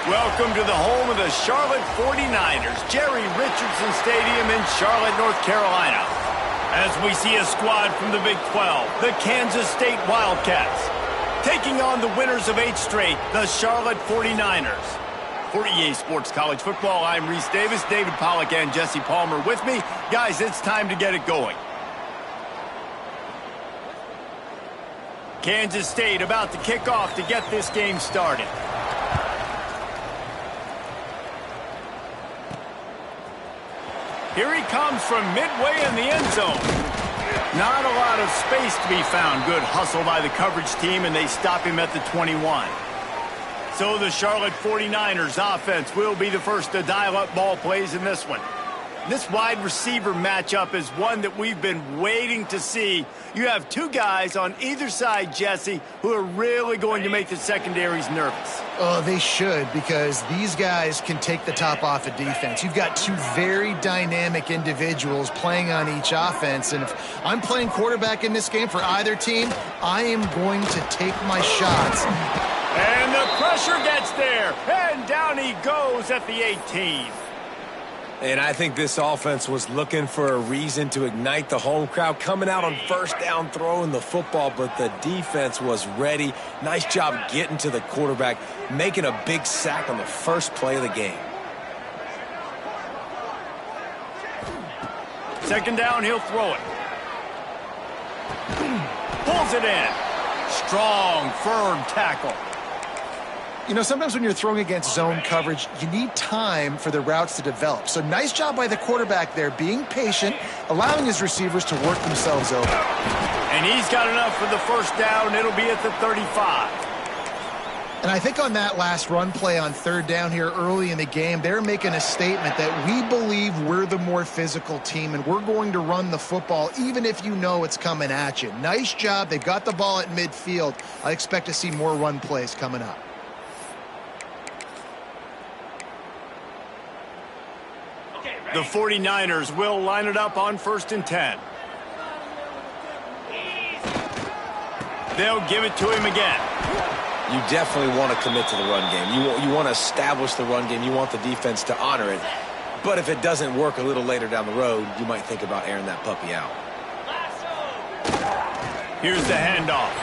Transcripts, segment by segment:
Welcome to the home of the Charlotte 49ers, Jerry Richardson Stadium in Charlotte, North Carolina. As we see a squad from the Big 12, the Kansas State Wildcats, taking on the winners of 8 straight, the Charlotte 49ers. For EA Sports College Football, I'm Reese Davis, David Pollack, and Jesse Palmer with me. Guys, it's time to get it going. Kansas State about to kick off to get this game started. Here he comes from midway in the end zone. Not a lot of space to be found. Good hustle by the coverage team, and they stop him at the 21. So the Charlotte 49ers offense will be the first to dial up ball plays in this one. This wide receiver matchup is one that we've been waiting to see. You have 2 guys on either side, Jesse, who are really going to make the secondaries nervous. Oh, they should, because these guys can take the top off of defense. You've got 2 very dynamic individuals playing on each offense, and if I'm playing quarterback in this game for either team, I am going to take my shots. And the pressure gets there, and down he goes at the 18. And I think this offense was looking for a reason to ignite the home crowd, coming out on first down, throwing the football, but the defense was ready. Nice job getting to the quarterback, making a big sack on the first play of the game. Second down, he'll throw it. Pulls it in. Strong, firm tackle. You know, sometimes when you're throwing against zone coverage, you need time for the routes to develop. So nice job by the quarterback there, being patient, allowing his receivers to work themselves over. And he's got enough for the first down. It'll be at the 35. And I think on that last run play on third down here early in the game, they're making a statement that we believe we're the more physical team and we're going to run the football even if you know it's coming at you. Nice job. They've got the ball at midfield. I expect to see more run plays coming up. The 49ers will line it up on 1st and 10. They'll give it to him again. You definitely want to commit to the run game. You want to establish the run game. You want the defense to honor it. But if it doesn't work a little later down the road, you might think about airing that puppy out. Here's the handoff.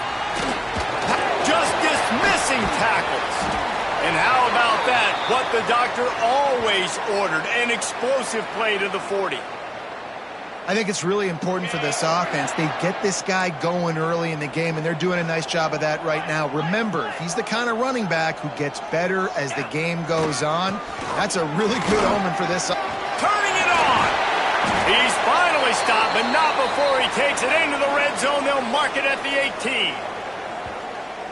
Just dismissing tackles. And how about that? What the doctor always ordered, an explosive play to the 40. I think it's really important for this offense. They get this guy going early in the game, and they're doing a nice job of that right now. Remember, he's the kind of running back who gets better as the game goes on. That's a really good omen for this. Turning it on. He's finally stopped, but not before he takes it into the red zone. They'll mark it at the 18.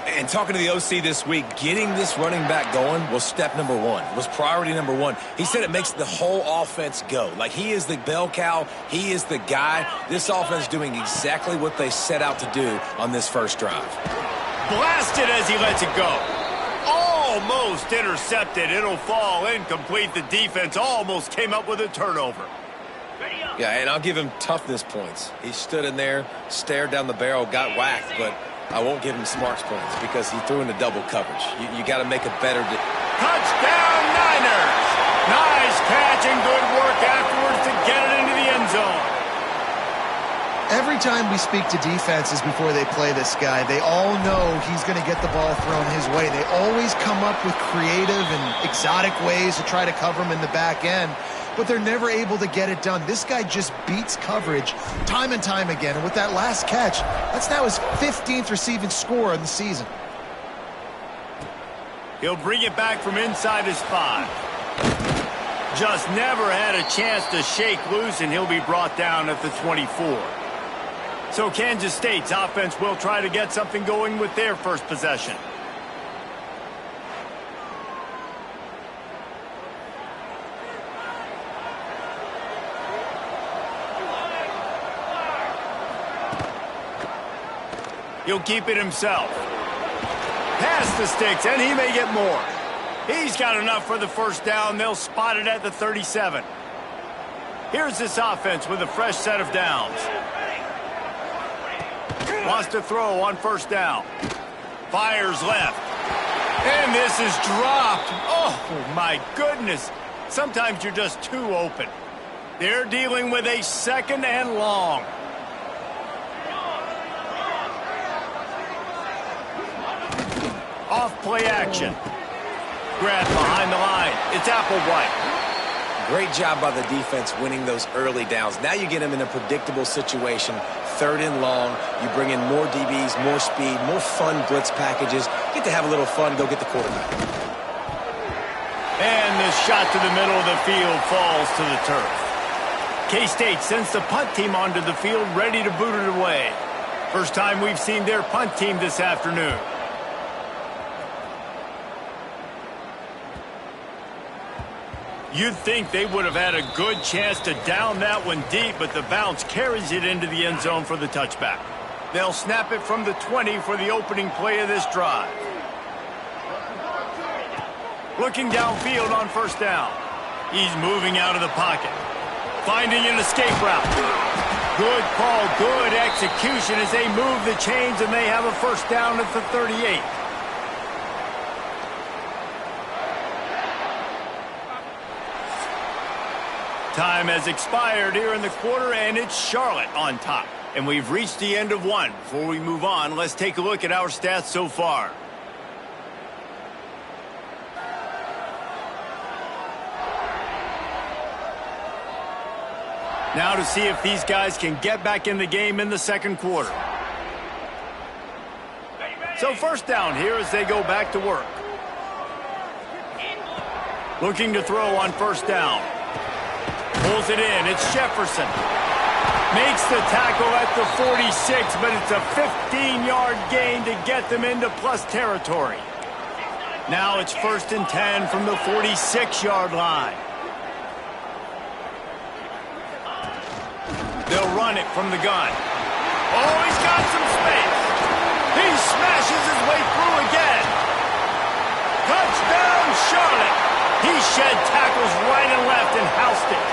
And talking to the OC this week, getting this running back going was step number 1, was priority number 1. He said it makes the whole offense go. Like, he is the bell cow. He is the guy. This offense doing exactly what they set out to do on this first drive. Blasted as he lets it go. Almost intercepted. It'll fall incomplete. The defense almost came up with a turnover. Yeah, and I'll give him toughness points. He stood in there, stared down the barrel, got whacked, but I won't give him smarts points because he threw into double coverage. You got to make a better... Touchdown, Niners! Nice catch and good work afterwards to get it into the end zone. Every time we speak to defenses before they play this guy, they all know he's going to get the ball thrown his way. They always come up with creative and exotic ways to try to cover him in the back end, but they're never able to get it done. This guy just beats coverage time and time again. And with that last catch, that's now his 15th receiving score of the season. He'll bring it back from inside his 5. Just never had a chance to shake loose, and he'll be brought down at the 24. So Kansas State's offense will try to get something going with their first possession. He'll keep it himself. Pass the sticks, and he may get more. He's got enough for the first down. They'll spot it at the 37. Here's this offense with a fresh set of downs. Wants to throw on first down. Fires left. And this is dropped. Oh, my goodness. Sometimes you're just too open. They're dealing with a 2nd and long. Off play action. Grab behind the line. It's Applewhite. Great job by the defense winning those early downs. Now you get them in a predictable situation. 3rd and long. You bring in more DBs, more speed, more fun blitz packages. Get to have a little fun. Go get the quarterback. And the shot to the middle of the field falls to the turf. K-State sends the punt team onto the field ready to boot it away. First time we've seen their punt team this afternoon. You'd think they would have had a good chance to down that one deep, but the bounce carries it into the end zone for the touchback. They'll snap it from the 20 for the opening play of this drive. Looking downfield on 1st down. He's moving out of the pocket. Finding an escape route. Good call, good execution as they move the chains, and they have a 1st down at the 38. Time has expired here in the quarter, and it's Charlotte on top. And we've reached the end of one. Before we move on, let's take a look at our stats so far. Now to see if these guys can get back in the game in the 2nd quarter. So 1st down here as they go back to work. Looking to throw on 1st down. Pulls it in. It's Jefferson. Makes the tackle at the 46, but it's a 15-yard gain to get them into plus territory. Now it's 1st and 10 from the 46-yard line. They'll run it from the gun. Oh, he's got some space. He smashes his way through again. Touchdown, Charlotte. He shed tackles right and left and housed it.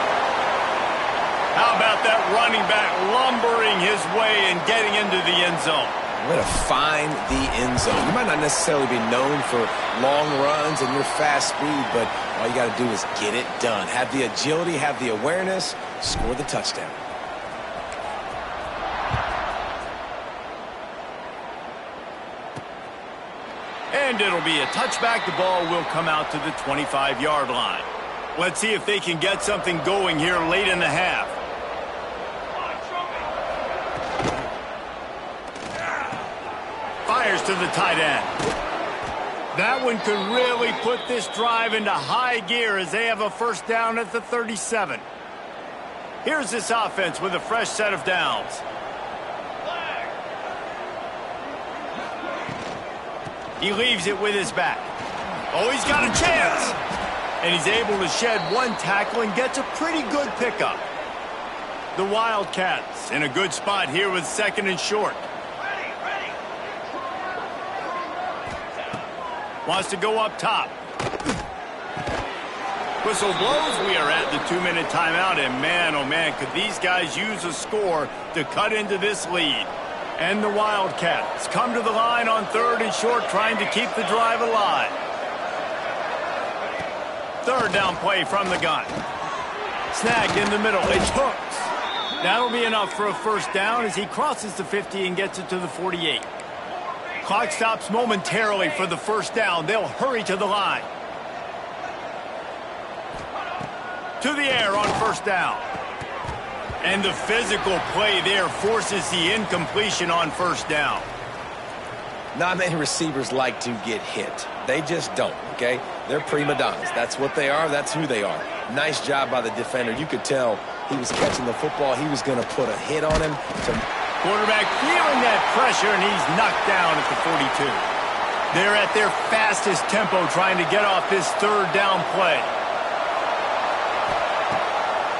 How about that running back lumbering his way and getting into the end zone? Way to find the end zone. You might not necessarily be known for long runs and your fast speed, but all you got to do is get it done. Have the agility, have the awareness, score the touchdown. And it'll be a touchback. The ball will come out to the 25-yard line. Let's see if they can get something going here late in the half. Fires to the tight end. That one could really put this drive into high gear as they have a 1st down at the 37. Here's this offense with a fresh set of downs. He leaves it with his back. Oh, he's got a chance. And he's able to shed one tackle and gets a pretty good pickup. The Wildcats in a good spot here with 2nd and short. Wants to go up top. Whistle blows. We are at the 2-minute timeout. And man, oh man, could these guys use a score to cut into this lead. And the Wildcats come to the line on 3rd and short, trying to keep the drive alive. 3rd down play from the gun. Snagged in the middle. It's Hooks. That'll be enough for a 1st down as he crosses the 50 and gets it to the 48. Clock stops momentarily for the 1st down. They'll hurry to the line. To the air on 1st down. And the physical play there forces the incompletion on 1st down. Not many receivers like to get hit. They just don't, okay? They're prima donnas. That's what they are. That's who they are. Nice job by the defender. You could tell he was catching the football. He was going to put a hit on him. Quarterback feeling that pressure, and he's knocked down at the 42. They're at their fastest tempo trying to get off this 3rd down play.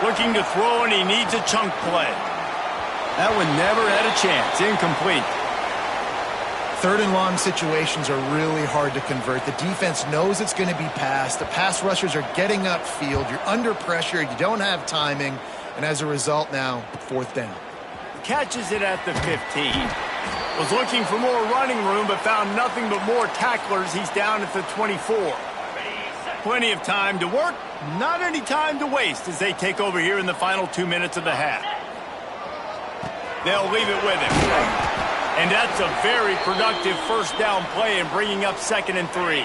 Looking to throw, and he needs a chunk play. That one never had a chance. Incomplete. 3rd and long situations are really hard to convert. The defense knows it's going to be passed. The pass rushers are getting upfield. You're under pressure. You don't have timing. And as a result now, 4th down. Catches it at the 15. Was looking for more running room, but found nothing but more tacklers. He's down at the 24. Plenty of time to work, not any time to waste as they take over here in the final 2 minutes of the half. They'll leave it with him. And that's a very productive first down play and bringing up 2nd and 3.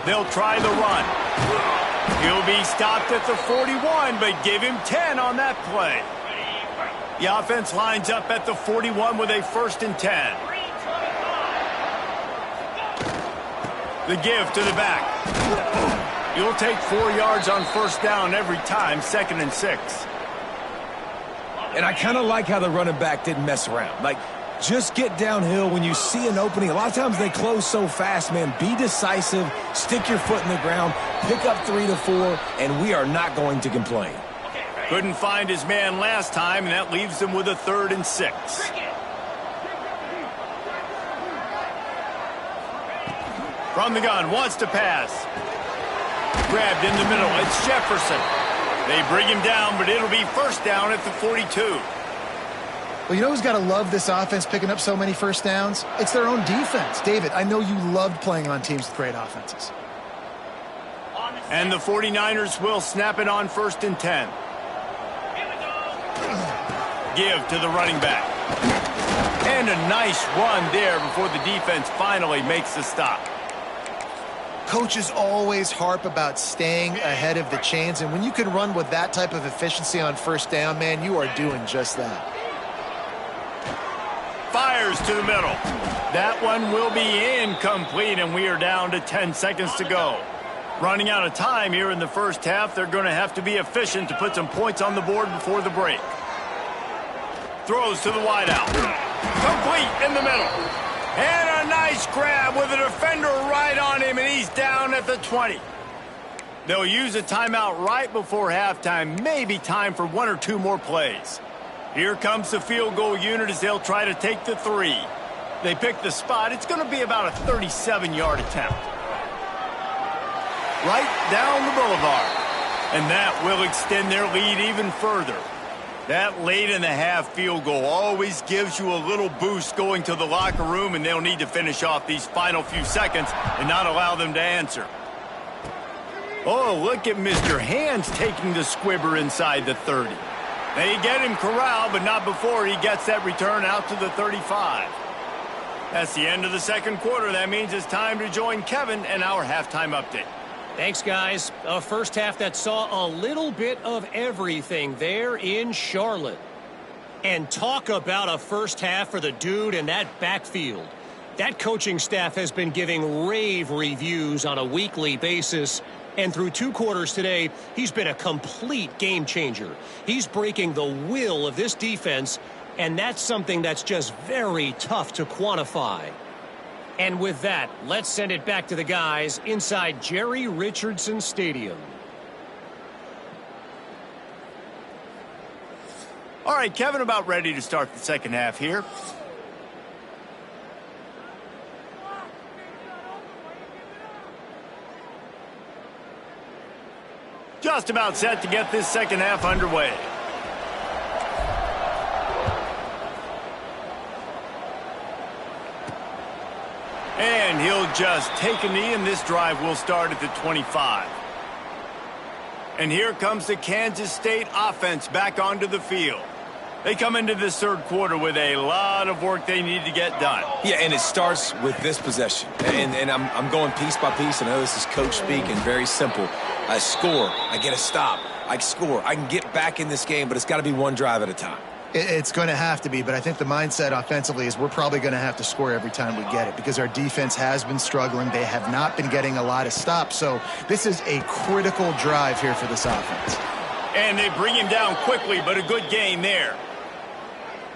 They'll try the run. He'll be stopped at the 41, but give him 10 on that play. The offense lines up at the 41 with a 1st and 10. The give to the back. You'll take 4 yards on first down every time, 2nd and 6. And I kind of like how the running back didn't mess around. Like, just get downhill when you see an opening. A lot of times they close so fast, man. Be decisive, stick your foot in the ground, pick up 3 to 4, and we are not going to complain. Couldn't find his man last time, and that leaves him with a 3rd and 6. From the gun, wants to pass. Grabbed in the middle, it's Jefferson. They bring him down, but it'll be first down at the 42. Well, you know who's got to love this offense picking up so many first downs? It's their own defense. David, I know you loved playing on teams with great offenses. And the 49ers will snap it on 1st and 10. Give to the running back. And a nice run there before the defense finally makes the stop. Coaches always harp about staying ahead of the chains, and when you can run with that type of efficiency on first down, man, you are doing just that. Fires to the middle. That one will be incomplete, and we are down to 10 seconds to go. Running out of time here in the first half. They're going to have to be efficient to put some points on the board before the break. Throws to the wideout. Complete in the middle. And a nice grab with a defender right on him, and he's down at the 20. They'll use a timeout right before halftime. Maybe time for 1 or 2 more plays. Here comes the field goal unit as they'll try to take the 3. They pick the spot. It's going to be about a 37-yard attempt. Right down the boulevard. And that will extend their lead even further. That late in the half field goal always gives you a little boost going to the locker room, and they'll need to finish off these final few seconds and not allow them to answer. Oh, look at Mr. Hands taking the squibber inside the 30. They get him corralled, but not before he gets that return out to the 35. That's the end of the second quarter. That means it's time to join Kevin and our halftime update. Thanks, guys. A first half that saw a little bit of everything there in Charlotte. And talk about a first half for the dude in that backfield. That coaching staff has been giving rave reviews on a weekly basis. And through 2 quarters today, he's been a complete game changer. He's breaking the will of this defense, and that's something that's just very tough to quantify. And with that, let's send it back to the guys inside Jerry Richardson Stadium. All right, Kevin, about ready to start the second half here. Just about set to get this second half underway. And he'll just take a knee, and this drive will start at the 25. And here comes the Kansas State offense back onto the field. They come into this third quarter with a lot of work they need to get done. Yeah, and it starts with this possession. And I'm going piece by piece. I know this is coach speak and very simple. I score. I get a stop. I score. I can get back in this game, but it's got to be one drive at a time. It's going to have to be, but I think the mindset offensively is we're probably going to have to score every time we get it because our defense has been struggling. They have not been getting a lot of stops, so this is a critical drive here for this offense. And they bring him down quickly, but a good gain there.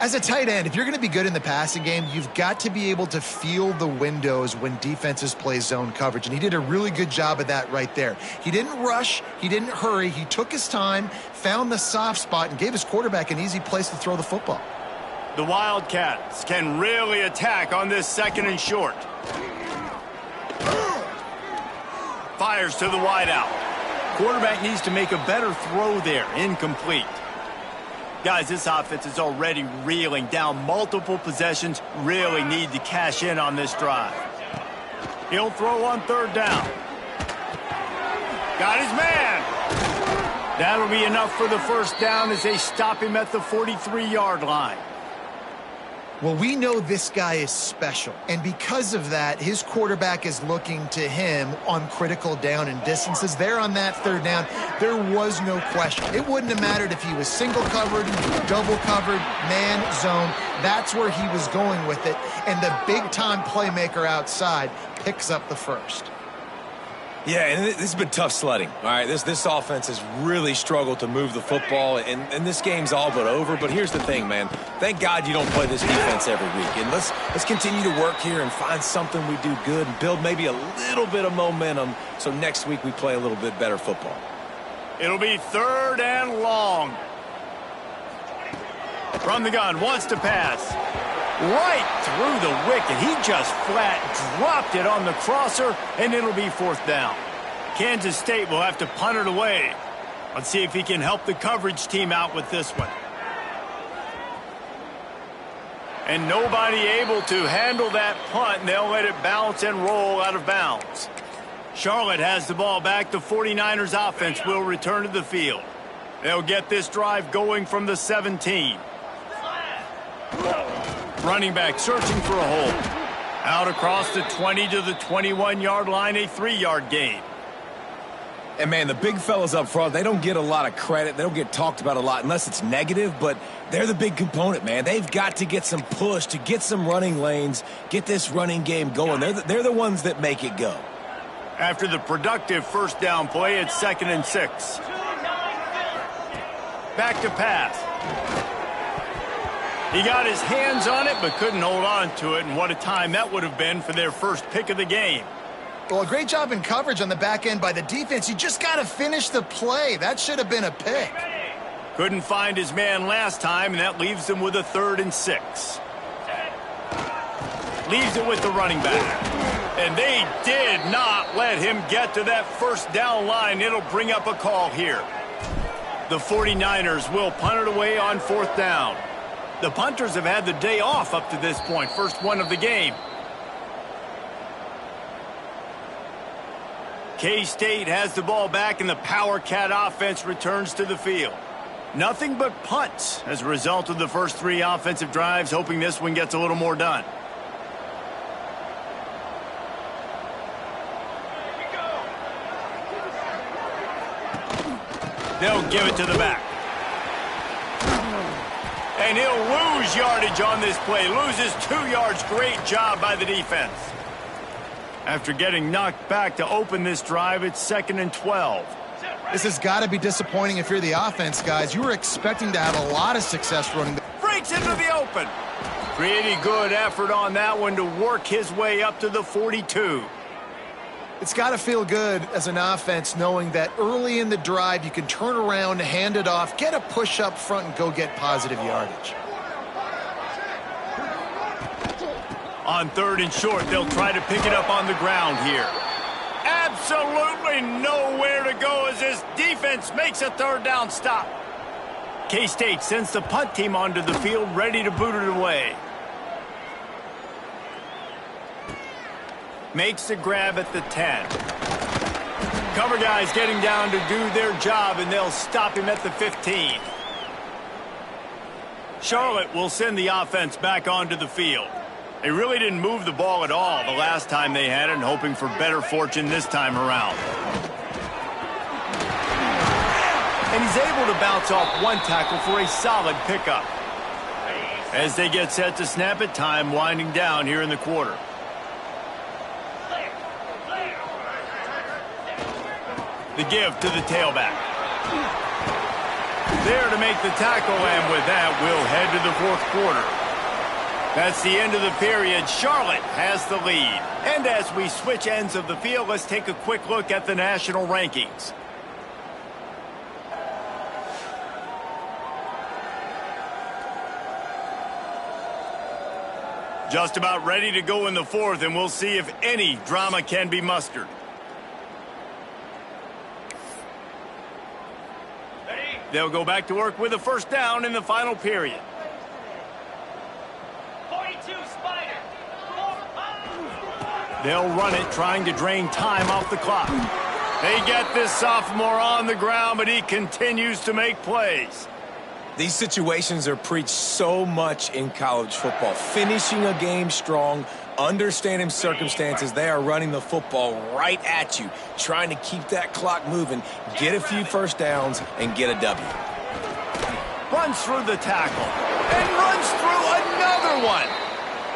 As a tight end, if you're going to be good in the passing game, you've got to be able to feel the windows when defenses play zone coverage, and he did a really good job of that right there. He didn't rush. He didn't hurry. He took his time, found the soft spot, and gave his quarterback an easy place to throw the football. The Wildcats can really attack on this second and short. Fires to the wideout. quarterback needs to make a better throw there. Incomplete. Guys, this offense is already reeling down multiple possessions. Really need to cash in on this drive. He'll throw on third down. Got his man. That'll be enough for the first down as they stop him at the 43-yard line. Well, we know this guy is special, and because of that, his quarterback is looking to him on critical down and distances. There on that third down, there was no question. It wouldn't have mattered if he was single covered, double covered, man, zone. That's where he was going with it, and the big-time playmaker outside picks up the first. Yeah, and this has been tough sledding. All right, this offense has really struggled to move the football, and this game's all but over. But here's the thing, man. Thank God you don't play this defense every week. And let's continue to work here and find something we do good and build maybe a little bit of momentum so next week we play a little bit better football. It'll be third and long. From the gun, wants to pass. Right through the wicket. He just flat dropped it on the crosser, and it'll be fourth down. Kansas State will have to punt it away. Let's see if he can help the coverage team out with this one. And nobody able to handle that punt, and they'll let it bounce and roll out of bounds. Charlotte has the ball back. The 49ers offense will return to the field. They'll get this drive going from the 17. Running back searching for a hole. Out across the 20 to the 21-yard line, a 3-yard gain. And, man, the big fellas up front, they don't get a lot of credit. They don't get talked about a lot unless it's negative, but they're the big component, man. They've got to get some push, to get some running lanes, get this running game going. They're the ones that make it go. After the productive first down play, it's 2nd and 6. Back to pass. He got his hands on it but couldn't hold on to it, and what a time that would have been for their first pick of the game. Well, a great job in coverage on the back end by the defense. You just got to finish the play. That should have been a pick. Couldn't find his man last time, and that leaves them with a 3rd and 6. Leaves it with the running back. And they did not let him get to that first down line. It'll bring up a call here. The 49ers will punt it away on 4th down. The punters have had the day off up to this point. First one of the game. K-State has the ball back, and the Power Cat offense returns to the field. Nothing but punts as a result of the first 3 offensive drives, hoping this one gets a little more done. They'll give it to the back. And he'll lose yardage on this play. Loses 2 yards. Great job by the defense. After getting knocked back to open this drive, it's 2nd and 12. This has got to be disappointing if you're the offense, guys. You were expecting to have a lot of success running. Breaks into the open. Pretty good effort on that one to work his way up to the 42. It's got to feel good as an offense knowing that early in the drive you can turn around, hand it off, get a push up front, and go get positive yardage. On 3rd and short, they'll try to pick it up on the ground here. Absolutely nowhere to go as this defense makes a 3rd down stop. K-State sends the punt team onto the field, ready to boot it away. Makes the grab at the 10. Cover guys getting down to do their job, and they'll stop him at the 15. Charlotte will send the offense back onto the field. They really didn't move the ball at all the last time they had it, and hoping for better fortune this time around. And he's able to bounce off one tackle for a solid pickup. As they get set to snap it, time winding down here in the quarter. The give to the tailback. There to make the tackle, and with that, we'll head to the 4th quarter. That's the end of the period. Charlotte has the lead. And as we switch ends of the field, let's take a quick look at the national rankings. Just about ready to go in the 4th, and we'll see if any drama can be mustered. They'll go back to work with a first down in the final period. 42 Spider. They'll run it, trying to drain time off the clock. They get this sophomore on the ground, but he continues to make plays. These situations are preached so much in college football. Finishing a game strong, understanding circumstances. They are running the football right at you, trying to keep that clock moving, get a few first downs, and get a W. Runs through the tackle and runs through another one.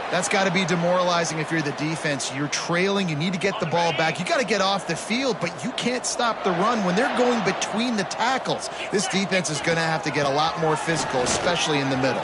That's got to be demoralizing if you're the defense. You're trailing. You need to get the ball back. You got to get off the field, but you can't stop the run when they're going between the tackles. This defense is going to have to get a lot more physical, especially in the middle.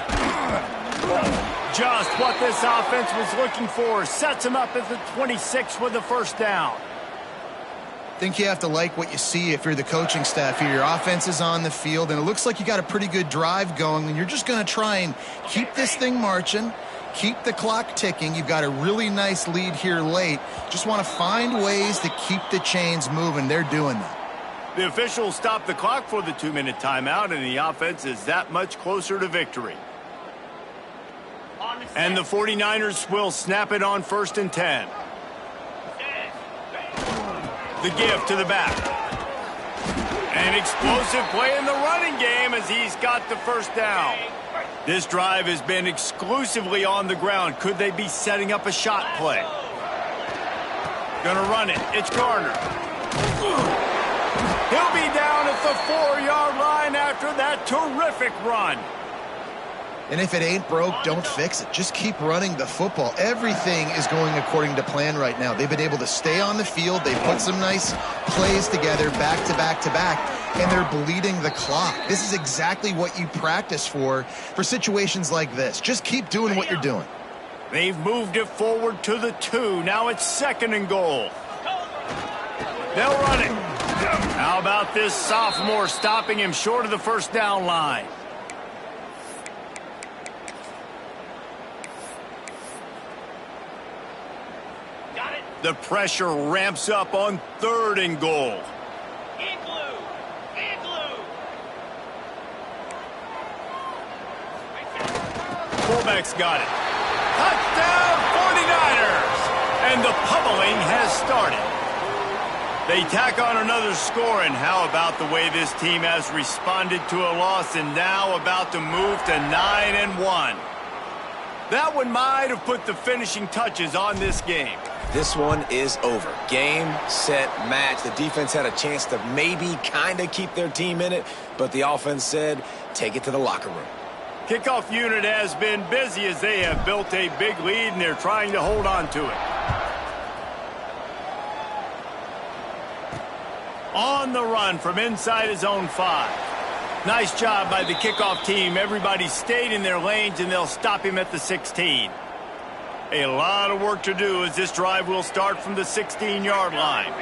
Just what this offense was looking for. Sets him up at the 26 with the first down. I think you have to like what you see if you're the coaching staff here. Your offense is on the field, and it looks like you got a pretty good drive going, and you're just going to try and keep this thing marching. Keep the clock ticking. You've got a really nice lead here late. Just want to find ways to keep the chains moving. They're doing that. The officials stopped the clock for the 2-minute timeout, and the offense is that much closer to victory. And the 49ers will snap it on 1st and 10. The give to the back. An explosive play in the running game as he's got the first down. This drive has been exclusively on the ground. Could they be setting up a shot play? Gonna run it. It's Garner. He'll be down at the 4-yard line after that terrific run. And if it ain't broke, don't fix it. Just keep running the football. Everything is going according to plan right now. They've been able to stay on the field. They've put some nice plays together back to back to back, and they're bleeding the clock. This is exactly what you practice for situations like this. Just keep doing what you're doing. They've moved it forward to the 2. Now it's 2nd and goal. They'll run it. How about this sophomore stopping him short of the first down line? The pressure ramps up on 3rd and goal. Fullback's got it. Touchdown 49ers! And the pummeling has started. They tack on another score, and how about the way this team has responded to a loss and now about to move to 9-1. That one might have put the finishing touches on this game. This one is over. Game, set, match. The defense had a chance to maybe kind of keep their team in it, but the offense said, take it to the locker room. Kickoff unit has been busy as they have built a big lead, and they're trying to hold on to it. On the run from inside his own 5. Nice job by the kickoff team. Everybody stayed in their lanes, and they'll stop him at the 16. A lot of work to do as this drive will start from the 16-yard line.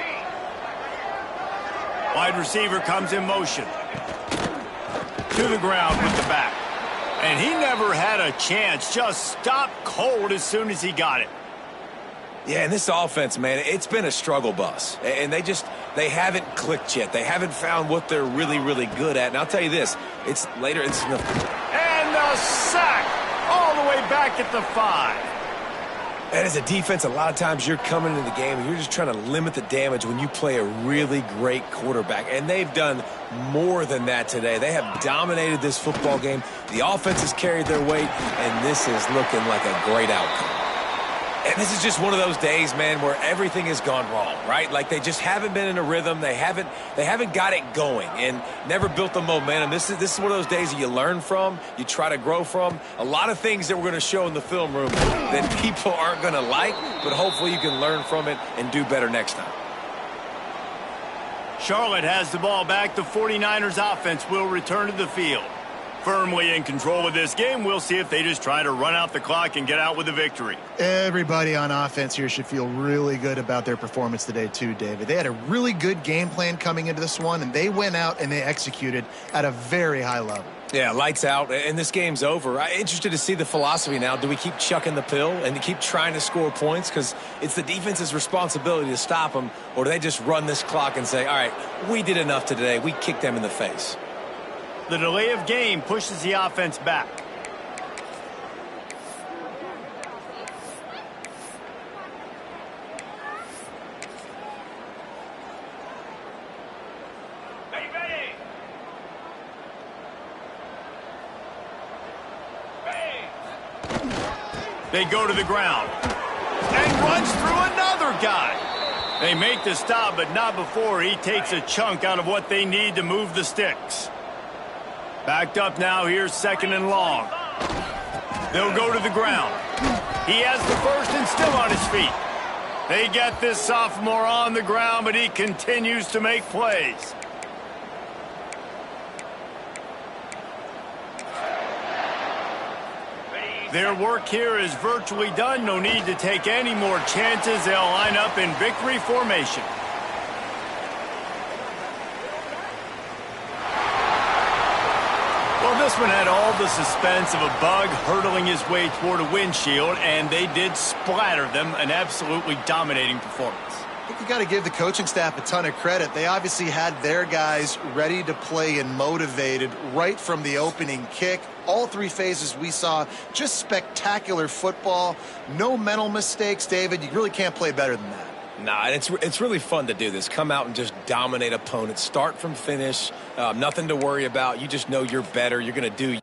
Wide receiver comes in motion. To the ground with the back. And he never had a chance. Just stopped cold as soon as he got it. Yeah, and this offense, man, it's been a struggle bus. And they haven't clicked yet. They haven't found what they're really, really good at. And I'll tell you this, it's later. And the sack all the way back at the 5. And as a defense, a lot of times you're coming into the game and you're just trying to limit the damage when you play a really great quarterback. And they've done more than that today. They have dominated this football game. The offense has carried their weight, and this is looking like a great outcome. And this is just one of those days, man, where everything has gone wrong, right? Like they just haven't been in a rhythm. They haven't got it going and never built the momentum. This is one of those days that you learn from, you try to grow from. A lot of things that we're going to show in the film room that people aren't going to like, but hopefully you can learn from it and do better next time. Charlotte has the ball back. The 49ers offense will return to the field. Firmly in control of this game. We'll see if they just try to run out the clock and get out with a victory. Everybody on offense here should feel really good about their performance today too, David. They had a really good game plan coming into this one, and they went out and they executed at a very high level. Yeah, lights out, and this game's over. I'm interested to see the philosophy now. Do we keep chucking the pill and keep trying to score points? Because it's the defense's responsibility to stop them, or do they just run this clock and say, all right, we did enough today. We kicked them in the face. The delay of game pushes the offense back. They go to the ground and runs through another guy. They make the stop, but not before he takes a chunk out of what they need to move the sticks. Backed up now, here's 2nd and long. They'll go to the ground. He has the first and still on his feet. They get this sophomore on the ground, but he continues to make plays. Their work here is virtually done. No need to take any more chances. They'll line up in victory formation. Well, this one had all the suspense of a bug hurtling his way toward a windshield, and they did splatter them. An absolutely dominating performance. I think you got to give the coaching staff a ton of credit. They obviously had their guys ready to play and motivated right from the opening kick. All 3 phases we saw, just spectacular football. No mental mistakes, David. You really can't play better than that. Nah, it's really fun to do this. Come out and just dominate opponents. Start from finish. Nothing to worry about. You just know you're better. You're going to do